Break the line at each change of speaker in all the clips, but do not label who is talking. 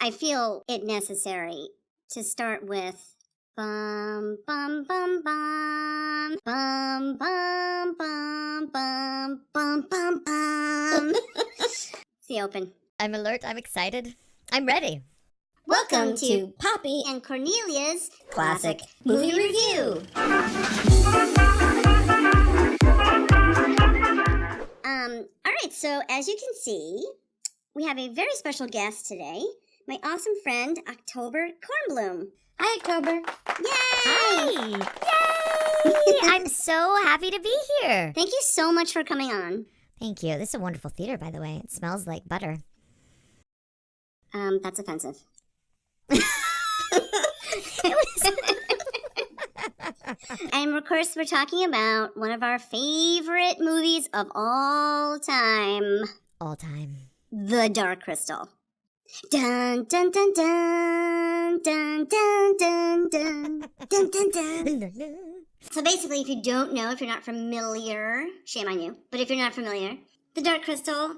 I feel it necessary to start with bum bum bum bum bum bum bum bum bum bum bum. It's the open.
I'm alert, I'm excited, I'm ready.
Welcome to Poppy and Cornelia's
Classic Movie Review.
Alright, so as you can see, we have a very special guest today. My awesome friend, October Cornbloom.
Hi, October.
Yay!
Yay! I'm so happy to be here.
Thank you so much for coming on.
Thank you. This is a wonderful theater, by the way. It smells like butter.
That's offensive. And of course, we're talking about one of our favorite movies of all time.
All time.
The Dark Crystal. Dun dun dun dun dun dun dun dun dun dun dun. So basically, if you don't know, if you're not familiar, shame on you. But if you're not familiar, The Dark Crystal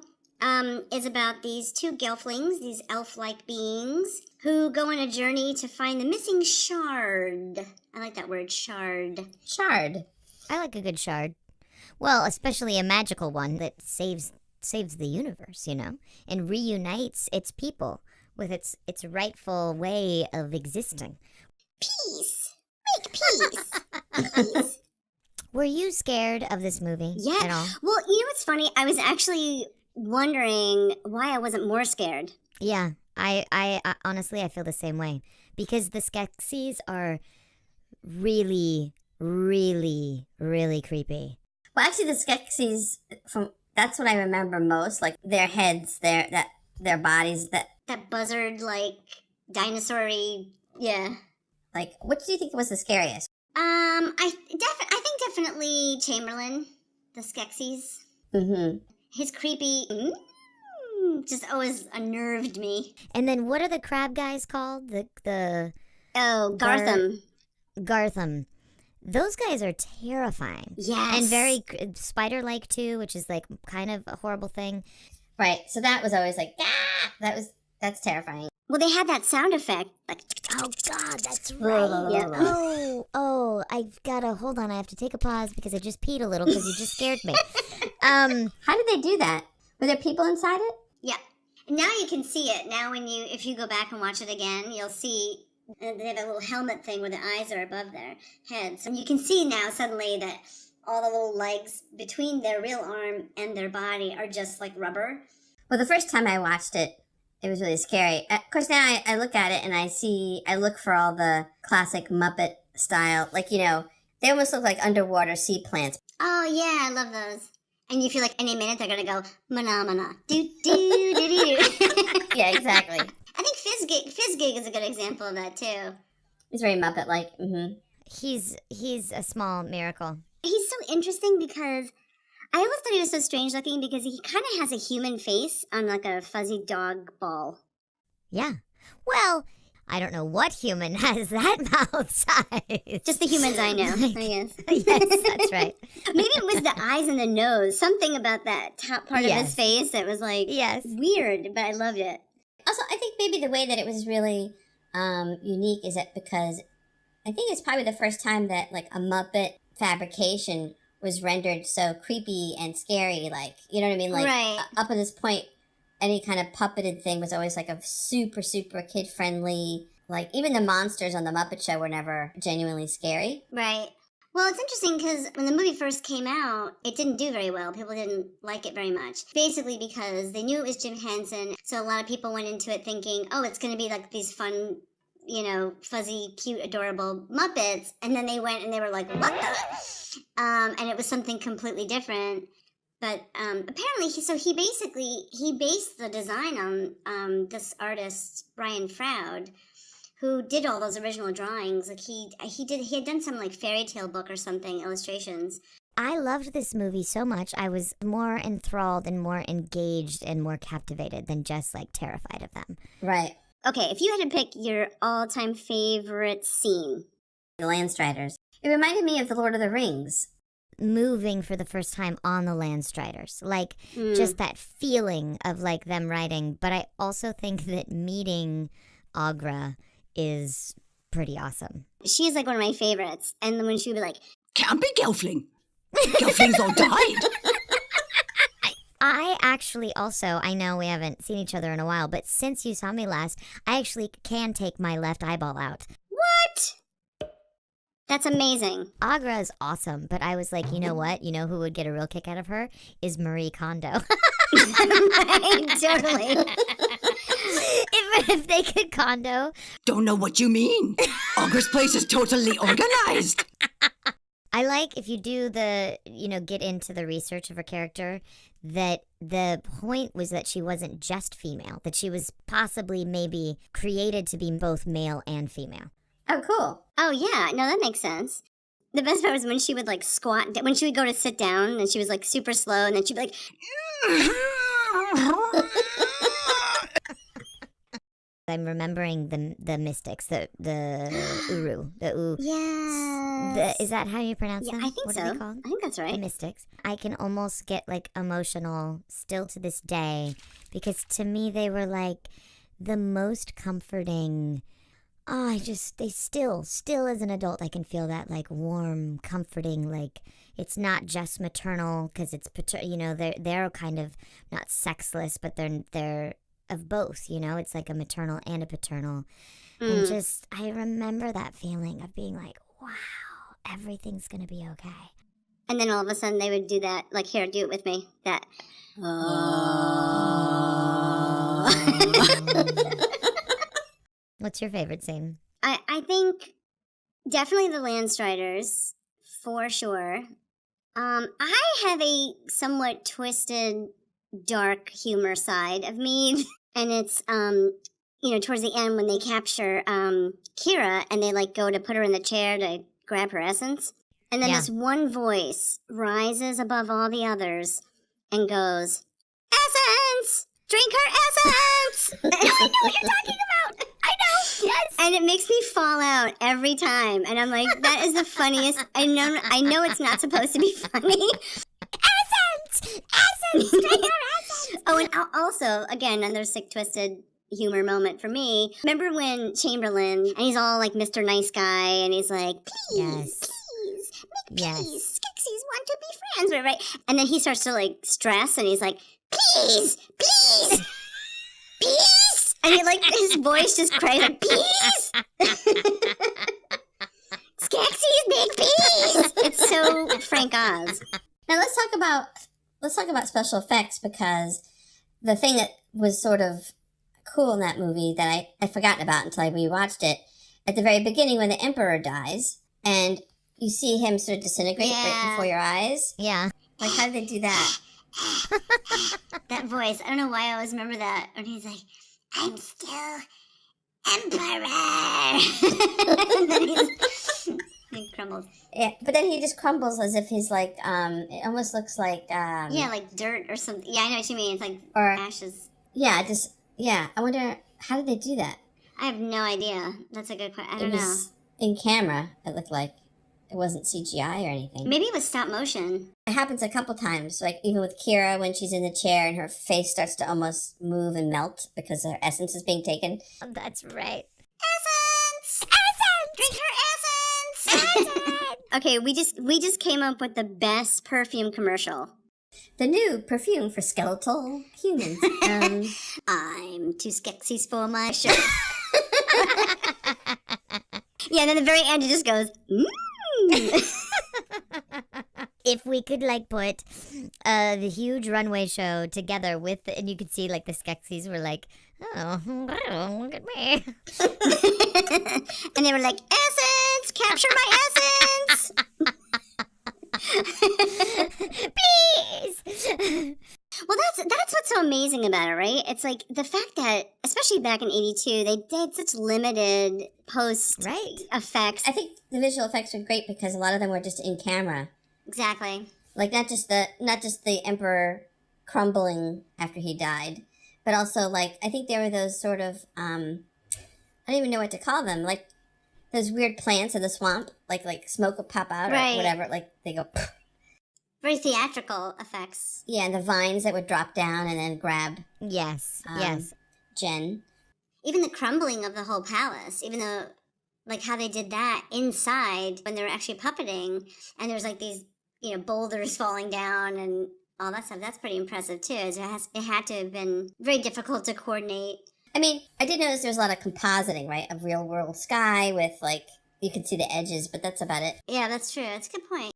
is about these two Gelflings, these elf-like beings, who go on a journey to find the missing shard. I like that word, shard.
Shard. I like a good shard. Well, especially a magical one that saves the universe, you know, and reunites its people with its rightful way of existing.
Peace. Make peace. Peace.
Were you scared of this movie at all?
Well, you know what's funny? I was actually wondering why I wasn't more scared.
Yeah, I honestly, I feel the same way. Because the Skeksis are really, really, really creepy.
Well, actually, the Skeksis, that's what I remember most. Like, their heads, their bodies,
That buzzard-like, dinosaur-y, yeah.
Like, which do you think was the scariest?
I think definitely Chamberlain, the Skeksis.
Mm-hmm.
His creepy, just always unnerved me.
And then what are the crab guys called?
Gartham.
Gartham. Those guys are terrifying.
Yes.
And very spider-like too, which is like kind of a horrible thing.
Right. So that was always like, that's terrifying.
Well, they had that sound effect, like,
oh God, that's right.
Yeah.
I've got to, hold on, I have to take a pause because I just peed a little because you just scared me.
How did they do that? Were there people inside it?
Yeah. Now you can see it. Now if you go back and watch it again, you'll see they have a little helmet thing where the eyes are above their heads. And you can see now suddenly that all the little legs between their real arm and their body are just like rubber.
Well, the first time I watched it, it was really scary. Of course, now I look at it and I look for all the classic Muppet style. Like, you know, they almost look like underwater sea plants.
Oh, yeah, I love those. And you feel like any minute they're going to go, mana, do.
Yeah, exactly.
I think Fizzgig is a good example of that, too.
He's very Muppet-like. Mm-hmm.
He's a small miracle.
He's so interesting because I always thought he was so strange looking because he kind of has a human face on like a fuzzy dog ball.
Yeah. Well, I don't know what human has that mouth size.
Just the humans I know, I guess.
Yes, that's right.
Maybe it was the eyes and the nose. Something about that top part of his face that was like weird, but I loved it.
Also, I think maybe the way that it was really unique is that because I think it's probably the first time that like a Muppet fabrication was rendered so creepy and scary, like, you know what I mean? Like,
right.
Up to this point, any kind of puppeted thing was always like a super, super kid-friendly, like, even the monsters on the Muppet Show were never genuinely scary.
Right. Well, it's interesting because when the movie first came out, it didn't do very well. People didn't like it very much. Basically because they knew it was Jim Henson, so a lot of people went into it thinking, oh, it's going to be like these fun, you know, fuzzy, cute, adorable Muppets, and then they went and they were like, what the? And it was something completely different. But apparently, he based the design on this artist, Brian Froud, who did all those original drawings. Like he had done some like fairy tale book or something, illustrations.
I loved this movie so much. I was more enthralled and more engaged and more captivated than just like terrified of them.
Right.
Okay, if you had to pick your all-time favorite scene.
The Landstriders. It reminded me of The Lord of the Rings.
moving for the first time on the Landstriders. Like, just that feeling of, like, them riding. But I also think that meeting Agra is pretty awesome.
She's like one of my favorites. And then when she would be like,
Can't be Gelfling. Gelflings all died.
I actually also, I know we haven't seen each other in a while, but since you saw me last, I actually can take my left eyeball out.
what? That's amazing.
Agra is awesome, but I was like, you know what? You know who would get a real kick out of her? Is Marie Kondo.
Right, totally.
if they could Kondo.
Don't know what you mean. Agra's place is totally organized.
I like if you do the, get into the research of her character, that the point was that she wasn't just female, that she was possibly maybe created to be both male and female.
Oh, cool.
Oh, yeah. No, that makes sense. The best part was when she would, like, squat, when she would go to sit down, and she was, like, super slow, and then she'd be like,
I'm remembering the mystics, the Uru,
yes.
Is that how you pronounce them?
I think
what
so.
Are they called?
I think that's right.
The mystics. I can almost get, like, emotional still to this day, because to me they were, like, the most comforting. Oh, they still as an adult, I can feel that, like, warm, comforting, like, it's not just maternal, because it's, they're kind of not sexless, but they're of both, it's like a maternal and a paternal. And just, I remember that feeling of being like, wow, everything's going to be okay.
And then all of a sudden they would do that, like, here, do it with me. That.
What's your favorite scene?
I think definitely the Landstriders, for sure. I have a somewhat twisted, dark humor side of me. And it's, towards the end when they capture Kira and they, like, go to put her in the chair to grab her essence. And then this one voice rises above all the others and goes, "Essence! Drink her essence!" And I know what you're talking about! I know! Yes! And it makes me fall out every time. And I'm like, that is the funniest. I know it's not supposed to be funny. Essence! Drink her essence! Oh, and also, again, another sick, twisted humor moment for me. Remember when Chamberlain, and he's all like Mr. Nice Guy, and he's like, please, please, make peace. Skeksis want to be friends, right? And then he starts to, like, stress, and he's like, please, peace! And he, like, his voice just cries like, peace! Skeksis, make peace! It's so Frank Oz.
Now let's talk about special effects, because the thing that was sort of cool in that movie that I'd forgotten about until I rewatched it, at the very beginning when the Emperor dies, and you see him sort of disintegrate right before your eyes.
Yeah.
Like, how did they do that?
That voice, I don't know why I always remember that. And he's like, I'm still Emperor! And then he crumbles.
Yeah, but then he just crumbles as if he's like, it almost looks like...
yeah, like dirt or something. Yeah, I know what you mean. It's like ashes.
Yeah, I wonder, how did they do that?
I have no idea. That's a good question. I don't know.
In camera, it looked like it wasn't CGI or anything.
Maybe it was stop motion.
It happens a couple times, like even with Kira when she's in the chair and her face starts to almost move and melt because her essence is being taken.
That's right.
Essence! Drink her essence! Okay, we just came up with the best perfume commercial.
The new perfume for skeletal humans.
I'm too Skeksis for my shirt. Yeah, and then the very end it just goes,
If we could, like, put the huge runway show together with, and you could see, like, the Skeksis were like, oh, wow, look at me.
And they were like, essence! Capture my essence!
Please!
Well, that's what's so amazing about it, right? It's like the fact that, especially back in '82, they did such limited post effects.
I think the visual effects were great because a lot of them were just in camera.
Exactly.
Like not just the Emperor crumbling after he died, but also like I think there were those sort of I don't even know what to call them, like those weird plants in the swamp, like smoke will pop out or whatever, like they go.
Very theatrical effects.
Yeah, and the vines that would drop down and then grab
Yes,
Um,
yes.
Jen.
Even the crumbling of the whole palace, even though, like, how they did that inside when they were actually puppeting, and there's like these, boulders falling down and all that stuff. That's pretty impressive too. It had to have been very difficult to coordinate.
I mean, I did notice there was a lot of compositing, right? Of real world sky with, like, you could see the edges, but that's about it.
Yeah, that's true. That's a good point.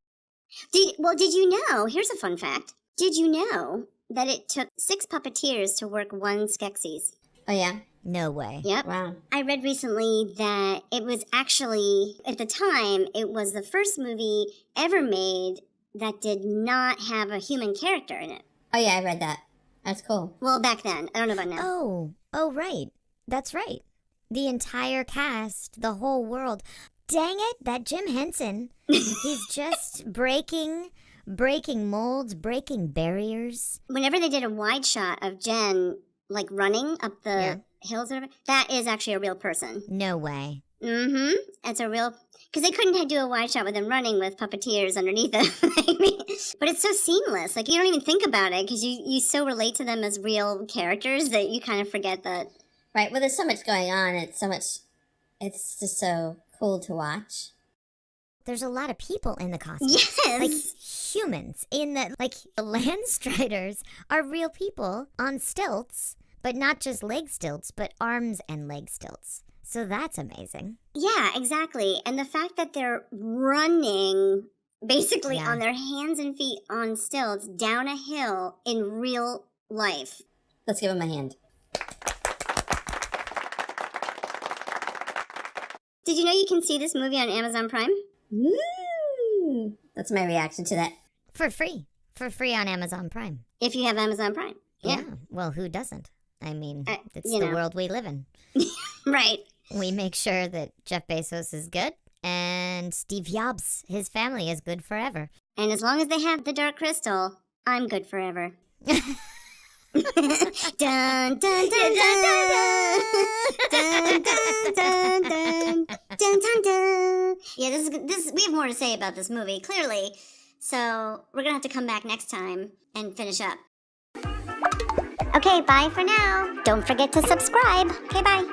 Did you know? Here's a fun fact. Did you know that it took 6 puppeteers to work one Skeksis?
Oh, yeah?
No way.
Yep.
Wow.
I read recently that it was actually, at the time, it was the first movie ever made that did not have a human character in it.
Oh, yeah, I read that. That's cool.
Well, back then. I don't know about now.
Oh, right. That's right. The entire cast, the whole world. Dang it, that Jim Henson, he's just breaking molds, breaking barriers.
Whenever they did a wide shot of Jen, like, running up the hills, or whatever, that is actually a real person.
No way.
Mm-hmm. It's a real... Because they couldn't do a wide shot with them running with puppeteers underneath them. But it's so seamless. Like, you don't even think about it because you so relate to them as real characters that you kind of forget that.
Right, well, there's so much going on. It's just so cool to watch.
There's a lot of people in the costumes.
Yes!
Like humans. The Landstriders are real people on stilts, but not just leg stilts, but arms and leg stilts. So that's amazing.
Yeah, exactly. And the fact that they're running basically
Yeah.
on their hands and feet on stilts down a hill in real life.
Let's give him a hand.
Did you know you can see this movie on Amazon Prime?
Woo! That's my reaction to that.
For free. For free on Amazon Prime.
If you have Amazon Prime. Yeah.
Well, who doesn't? I mean, it's
you
the
know.
world we live in.
Right.
We make sure that Jeff Bezos is good and Steve Jobs, his family, is good forever.
And as long as they have the Dark Crystal, I'm good forever. Dun, dun, dun, dun, dun. Dun, dun, dun, dun. Dun, dun, dun. Yeah, this we have more to say about this movie, clearly. So we're gonna have to come back next time and finish up. Okay, bye for now. Don't forget to subscribe. Okay, bye.